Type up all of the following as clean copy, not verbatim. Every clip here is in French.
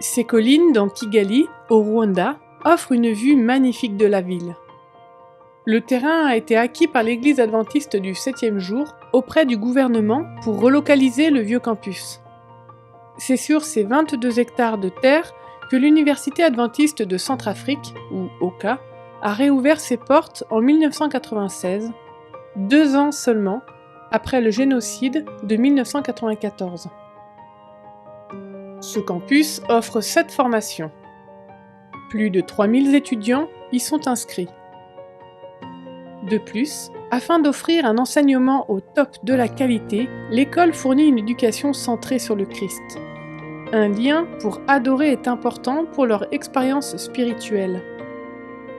Ces collines dans Kigali, au Rwanda, offrent une vue magnifique de la ville. Le terrain a été acquis par l'église adventiste du 7e jour auprès du gouvernement pour relocaliser le vieux campus. C'est sur ces 22 hectares de terre que l'Université adventiste de Centrafrique, ou OCA, a réouvert ses portes en 1996, 2 ans seulement après le génocide de 1994. Ce campus offre 7 formations. Plus de 3000 étudiants y sont inscrits. De plus, afin d'offrir un enseignement au top de la qualité, l'école fournit une éducation centrée sur le Christ. Un lien pour adorer est important pour leur expérience spirituelle.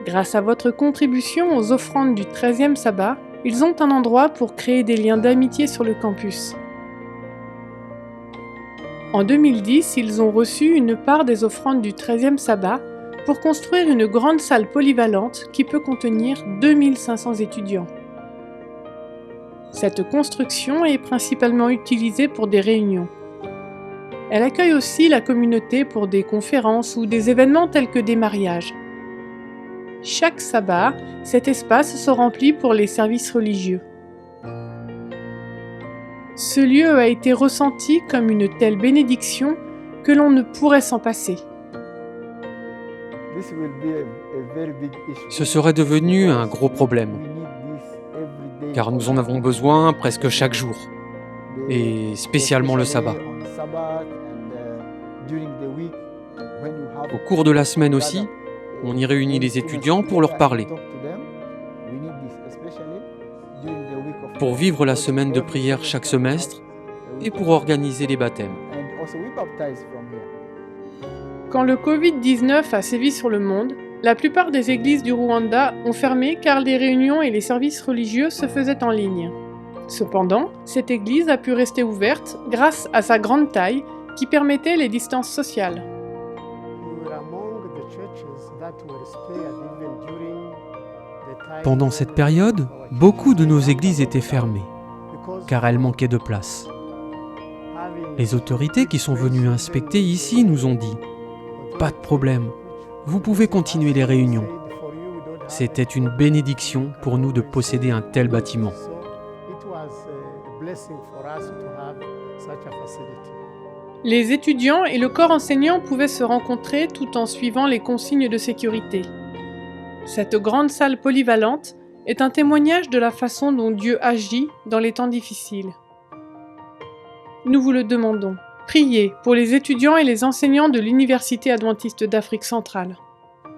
Grâce à votre contribution aux offrandes du 13e sabbat, ils ont un endroit pour créer des liens d'amitié sur le campus. En 2010, ils ont reçu une part des offrandes du 13e sabbat pour construire une grande salle polyvalente qui peut contenir 2500 étudiants. Cette construction est principalement utilisée pour des réunions. Elle accueille aussi la communauté pour des conférences ou des événements tels que des mariages. Chaque sabbat, cet espace se remplit pour les services religieux. Ce lieu a été ressenti comme une telle bénédiction que l'on ne pourrait s'en passer. Ce serait devenu un gros problème, car nous en avons besoin presque chaque jour, et spécialement le sabbat. Au cours de la semaine aussi, on y réunit les étudiants pour leur parler. Pour vivre la semaine de prière chaque semestre et pour organiser les baptêmes. Quand le Covid-19 a sévi sur le monde, la plupart des églises du Rwanda ont fermé car les réunions et les services religieux se faisaient en ligne. Cependant, cette église a pu rester ouverte grâce à sa grande taille qui permettait les distances sociales. Pendant cette période, beaucoup de nos églises étaient fermées, car elles manquaient de place. Les autorités qui sont venues inspecter ici nous ont dit « Pas de problème, vous pouvez continuer les réunions ». C'était une bénédiction pour nous de posséder un tel bâtiment. Les étudiants et le corps enseignant pouvaient se rencontrer tout en suivant les consignes de sécurité. Cette grande salle polyvalente est un témoignage de la façon dont Dieu agit dans les temps difficiles. Nous vous le demandons. Priez pour les étudiants et les enseignants de l'Université adventiste d'Afrique centrale.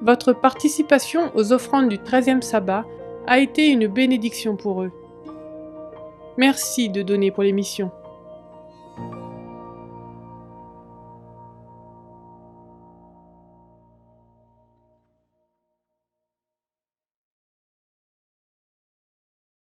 Votre participation aux offrandes du 13e sabbat a été une bénédiction pour eux. Merci de donner pour l'émission.